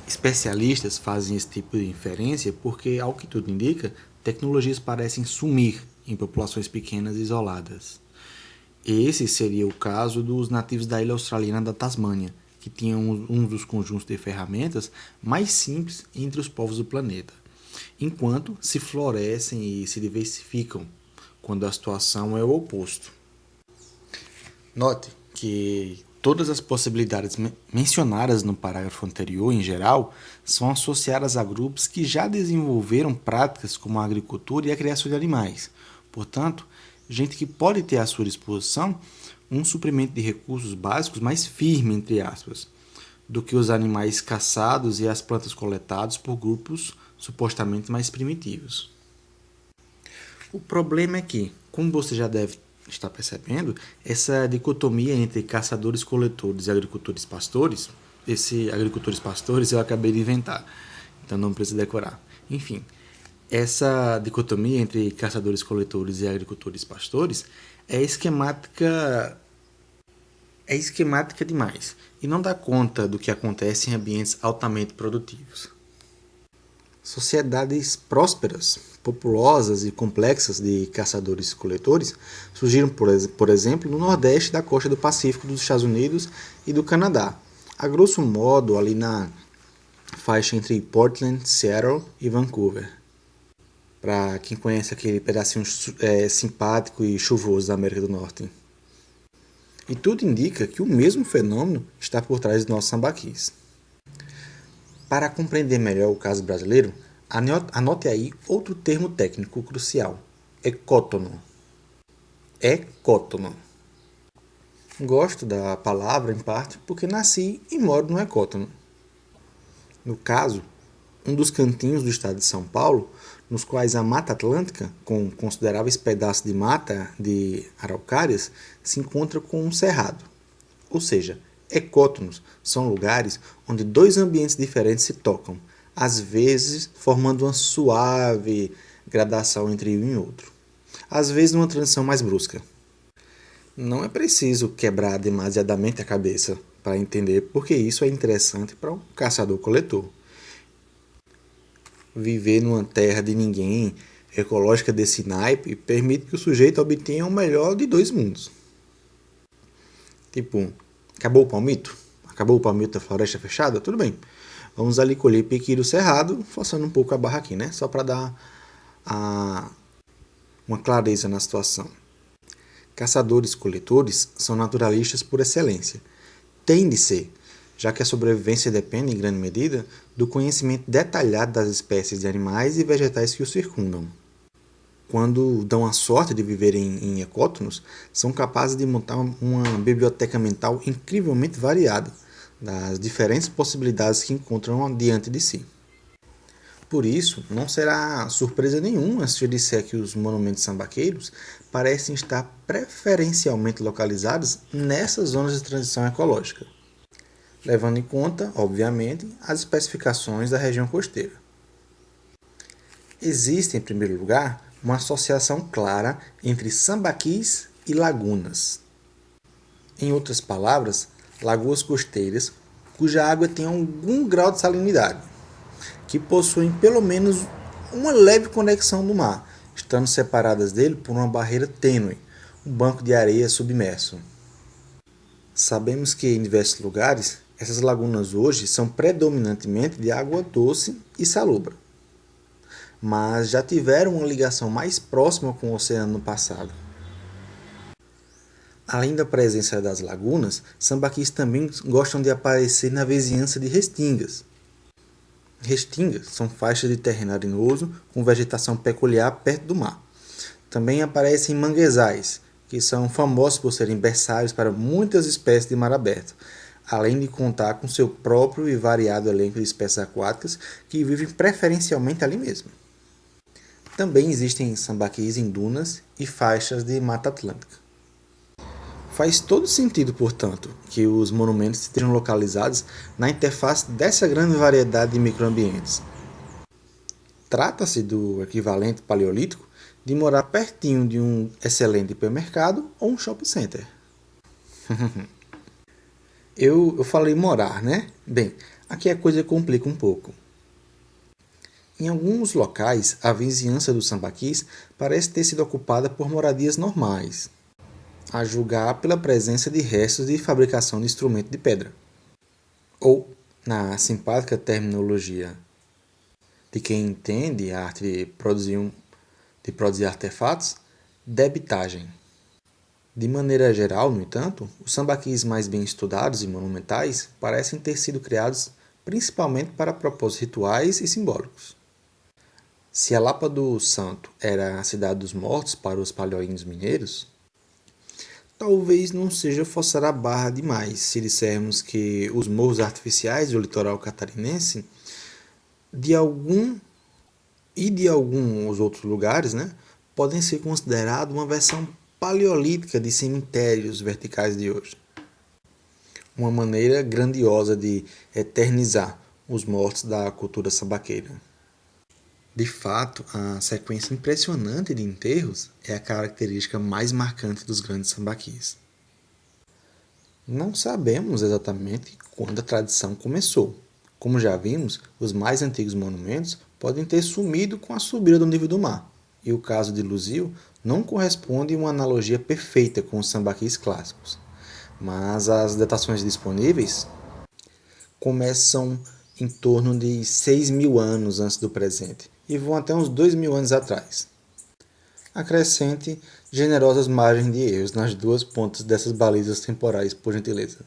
Especialistas fazem esse tipo de inferência porque, ao que tudo indica, tecnologias parecem sumir em populações pequenas e isoladas. Esse seria o caso dos nativos da ilha australiana da Tasmânia, que tinham um dos conjuntos de ferramentas mais simples entre os povos do planeta, enquanto se florescem e se diversificam, quando a situação é o oposto. Note que todas as possibilidades mencionadas no parágrafo anterior, em geral, são associadas a grupos que já desenvolveram práticas como a agricultura e a criação de animais. Portanto, gente que pode ter à sua disposição um suprimento de recursos básicos mais firme, entre aspas, do que os animais caçados e as plantas coletadas por grupos supostamente mais primitivos. O problema é que, como você já deve estar percebendo, essa dicotomia entre caçadores-coletores e agricultores-pastores, esse agricultores-pastores eu acabei de inventar, então não precisa decorar. Enfim, essa dicotomia entre caçadores-coletores e agricultores-pastores é esquemática demais e não dá conta do que acontece em ambientes altamente produtivos. Sociedades prósperas, populosas e complexas de caçadores-coletores surgiram, por exemplo, no nordeste da costa do Pacífico dos Estados Unidos e do Canadá, a grosso modo ali na faixa entre Portland, Seattle e Vancouver. Para quem conhece aquele pedacinho simpático e chuvoso da América do Norte. E tudo indica que o mesmo fenômeno está por trás dos nossos sambaquis. Para compreender melhor o caso brasileiro, anote aí outro termo técnico crucial: ecótono. Ecótono. Gosto da palavra, em parte, porque nasci e moro no ecótono. No caso, um dos cantinhos do estado de São Paulo, nos quais a Mata Atlântica, com consideráveis pedaços de mata de araucárias, se encontra com um cerrado. Ou seja, ecótonos são lugares onde dois ambientes diferentes se tocam, às vezes formando uma suave gradação entre um e outro, às vezes numa transição mais brusca. Não é preciso quebrar demasiadamente a cabeça para entender porque isso é interessante para um caçador-coletor. Viver numa terra de ninguém, ecológica desse naipe, permite que o sujeito obtenha o melhor de dois mundos. Tipo, acabou o palmito? Acabou o palmito da floresta fechada? Tudo bem. Vamos ali colher piquiro cerrado, forçando um pouco a barra aqui, né? Só para dar uma clareza na situação. Caçadores-coletores são naturalistas por excelência. Tem de ser, já que a sobrevivência depende, em grande medida, do conhecimento detalhado das espécies de animais e vegetais que os circundam. Quando dão a sorte de viver em ecótonos, são capazes de montar uma biblioteca mental incrivelmente variada, das diferentes possibilidades que encontram diante de si. Por isso, não será surpresa nenhuma se eu disser que os monumentos sambaqueiros parecem estar preferencialmente localizados nessas zonas de transição ecológica, levando em conta, obviamente, as especificações da região costeira. Existe, em primeiro lugar, uma associação clara entre sambaquis e lagunas. Em outras palavras, lagoas costeiras cuja água tem algum grau de salinidade, que possuem pelo menos uma leve conexão do mar, estando separadas dele por uma barreira tênue, um banco de areia submerso. Sabemos que em diversos lugares, essas lagunas hoje são predominantemente de água doce e salobra, mas já tiveram uma ligação mais próxima com o oceano no passado. Além da presença das lagunas, sambaquis também gostam de aparecer na vizinhança de restingas. Restingas são faixas de terreno arenoso com vegetação peculiar perto do mar. Também aparecem manguezais, que são famosos por serem berçários para muitas espécies de mar aberto, além de contar com seu próprio e variado elenco de espécies aquáticas que vivem preferencialmente ali mesmo. Também existem sambaquis em dunas e faixas de Mata Atlântica. Faz todo sentido, portanto, que os monumentos estejam localizados na interface dessa grande variedade de microambientes. Trata-se do equivalente paleolítico de morar pertinho de um excelente hipermercado ou um shopping center. Eu falei morar, né? Bem, Aqui a coisa complica um pouco. Em alguns locais, a vizinhança dos sambaquis parece ter sido ocupada por moradias normais, a julgar pela presença de restos de fabricação de instrumento de pedra. Ou, na simpática terminologia de quem entende a arte de produzir artefatos, debitagem. De maneira geral, no entanto, os sambaquis mais bem estudados e monumentais parecem ter sido criados principalmente para propósitos rituais e simbólicos. Se a Lapa do Santo era a cidade dos mortos para os paleoíndios mineiros, talvez não seja forçar a barra demais se dissermos que os morros artificiais do litoral catarinense de alguns outros lugares, podem ser considerados uma versão paleolítica de cemitérios verticais de hoje. Uma maneira grandiosa de eternizar os mortos da cultura sambaqueira. De fato, a sequência impressionante de enterros é a característica mais marcante dos grandes sambaquis. Não sabemos exatamente quando a tradição começou. Como já vimos, os mais antigos monumentos podem ter sumido com a subida do nível do mar, e o caso de Luzio não corresponde a uma analogia perfeita com os sambaquis clássicos. Mas as datações disponíveis começam em torno de 6.000 anos antes do presente e vão até uns 2.000 anos atrás. Acrescente generosas margens de erros nas duas pontas dessas balizas temporais, por gentileza.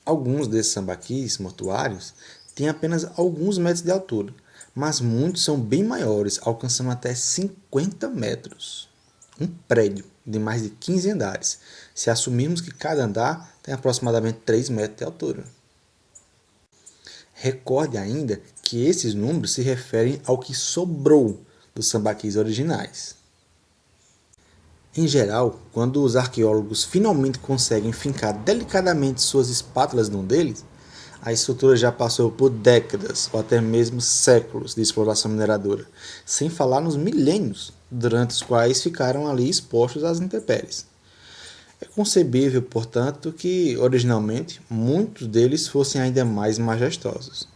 Alguns desses sambaquis mortuários têm apenas alguns metros de altura, mas muitos são bem maiores, alcançando até 50 metros. Um prédio de mais de 15 andares, se assumirmos que cada andar tem aproximadamente 3 metros de altura. Recorde ainda que esses números se referem ao que sobrou dos sambaquis originais. Em geral, quando os arqueólogos finalmente conseguem fincar delicadamente suas espátulas num deles, a estrutura já passou por décadas ou até mesmo séculos de exploração mineradora, sem falar nos milênios durante os quais ficaram ali expostos às intempéries. É concebível, portanto, que, originalmente, muitos deles fossem ainda mais majestosos.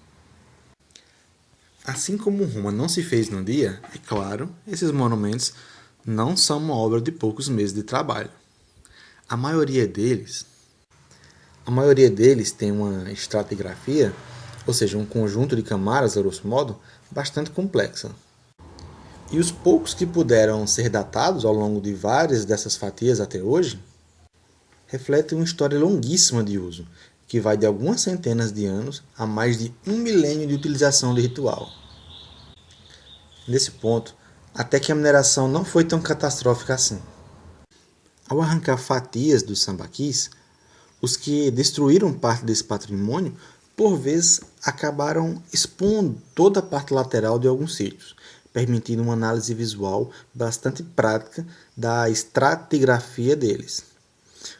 Assim como Roma não se fez num dia, é claro, esses monumentos não são uma obra de poucos meses de trabalho. A maioria deles tem uma estratigrafia, ou seja, um conjunto de camadas, a grosso modo, bastante complexa. E os poucos que puderam ser datados ao longo de várias dessas fatias até hoje, refletem uma história longuíssima de uso, que vai de algumas centenas de anos a mais de 1 milênio de utilização de ritual. Nesse ponto, até que a mineração não foi tão catastrófica assim. Ao arrancar fatias dos sambaquis, os que destruíram parte desse patrimônio, por vezes, acabaram expondo toda a parte lateral de alguns sítios, permitindo uma análise visual bastante prática da estratigrafia deles.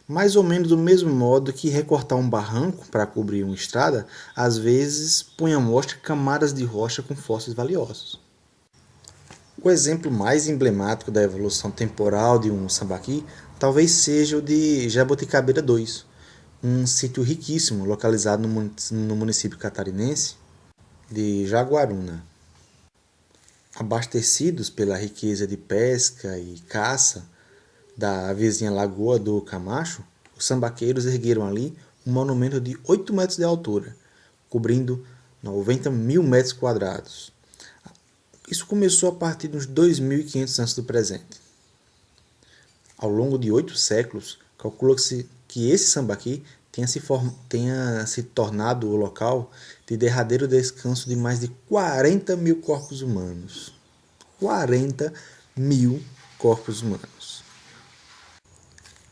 Mais ou menos do mesmo modo que recortar um barranco para cobrir uma estrada, às vezes põe à mostra camadas de rocha com fósseis valiosos. O exemplo mais emblemático da evolução temporal de um sambaqui talvez seja o de Jabuticabeira II, um sítio riquíssimo localizado no município catarinense de Jaguaruna. Abastecidos pela riqueza de pesca e caça da vizinha Lagoa do Camacho, os sambaqueiros ergueram ali um monumento de 8 metros de altura, cobrindo 90.000 metros quadrados. Isso começou a partir dos 2.500 antes do presente. Ao longo de 8 séculos, calcula-se que esse sambaqui tenha se tornado o local de derradeiro descanso de mais de 40.000 corpos humanos. 40.000 corpos humanos.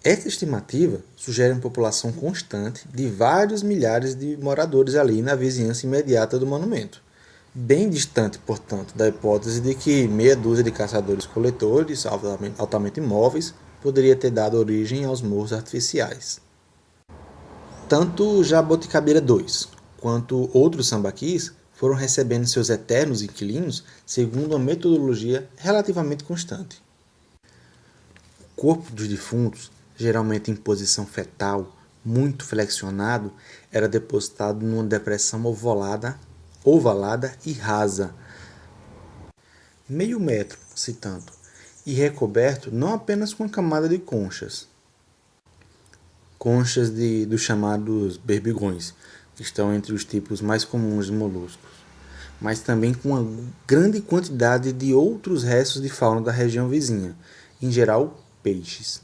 Essa estimativa sugere uma população constante de vários milhares de moradores ali na vizinhança imediata do monumento. Bem distante, portanto, da hipótese de que meia dúzia de caçadores-coletores altamente móveis poderia ter dado origem aos morros artificiais. Tanto Jabuticabeira II quanto outros sambaquis foram recebendo seus eternos inquilinos segundo uma metodologia relativamente constante. O corpo dos defuntos, geralmente em posição fetal, muito flexionado, era depositado numa depressão ovalada e rasa, meio metro, se tanto, e recoberto não apenas com uma camada de conchas dos chamados berbigões, que estão entre os tipos mais comuns de moluscos, mas também com uma grande quantidade de outros restos de fauna da região vizinha, em geral peixes.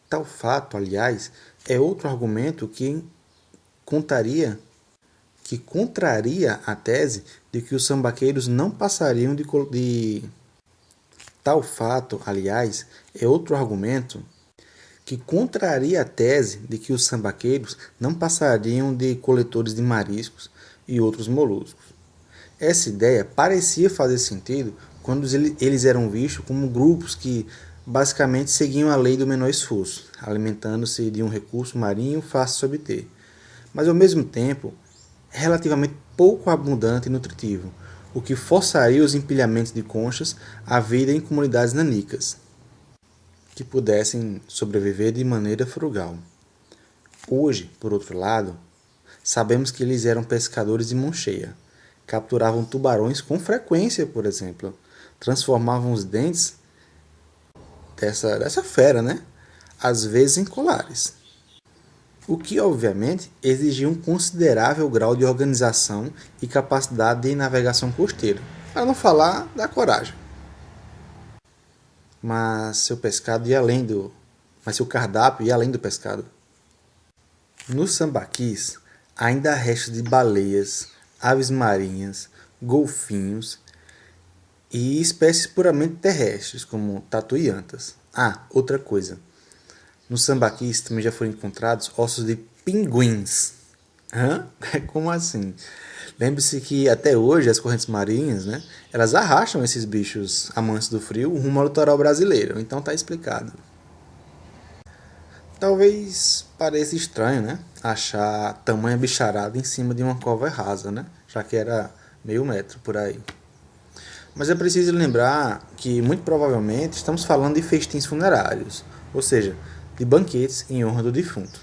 Tal fato, aliás, é outro argumento que contraria a tese de que os sambaqueiros não passariam Tal fato, aliás, é outro argumento que contraria a tese de que os sambaqueiros não passariam de coletores de mariscos e outros moluscos. Essa ideia parecia fazer sentido quando eles eram vistos como grupos que basicamente seguiam a lei do menor esforço, alimentando-se de um recurso marinho fácil de obter, mas ao mesmo tempo relativamente pouco abundante e nutritivo, o que forçaria os empilhamentos de conchas à vida em comunidades nanicas, que pudessem sobreviver de maneira frugal. Hoje, por outro lado, sabemos que eles eram pescadores de mão cheia, capturavam tubarões com frequência, por exemplo, transformavam os dentes dessa fera, às vezes em colares, o que obviamente exigia um considerável grau de organização e capacidade de navegação costeira, para não falar da coragem. Mas seu cardápio ia além do pescado. Nos sambaquis ainda há restos de baleias, aves marinhas, golfinhos e espécies puramente terrestres, como tatu e antas. Outra coisa. Nos sambaquis também já foram encontrados ossos de pinguins. Como assim? Lembre-se que até hoje as correntes marinhas, elas arrastam esses bichos amantes do frio rumo ao litoral brasileiro. Então tá explicado. Talvez pareça estranho, achar tamanha bicharada em cima de uma cova rasa, já que era meio metro por aí. Mas é preciso lembrar que, muito provavelmente, estamos falando de festins funerários, ou seja, de banquetes em honra do defunto.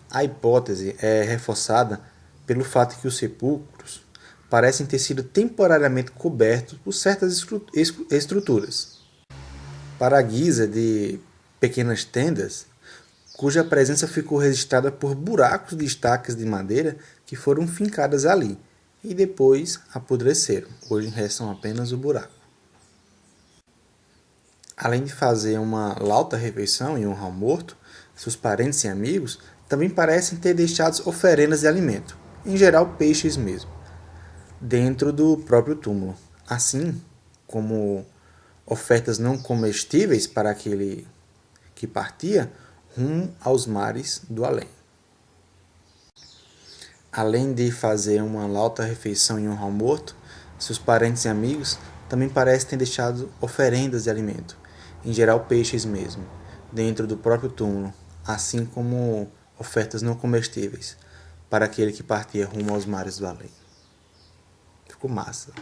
A hipótese é reforçada pelo fato que os sepulcros parecem ter sido temporariamente cobertos por certas estruturas, para a guisa de pequenas tendas, cuja presença ficou registrada por buracos de estacas de madeira que foram fincadas ali e depois apodreceram. Hoje restam apenas o buraco. Além de fazer uma lauta refeição em honra ao morto, seus parentes e amigos também parecem ter deixado oferendas de alimento, em geral peixes mesmo, dentro do próprio túmulo, assim como ofertas não comestíveis para aquele que partia rumo aos mares do além. Além de fazer uma lauta refeição em honra ao morto, seus parentes e amigos também parecem ter deixado oferendas de alimento, em geral peixes mesmo, dentro do próprio túmulo, assim como ofertas não comestíveis para aquele que partia rumo aos mares do além. Ficou massa.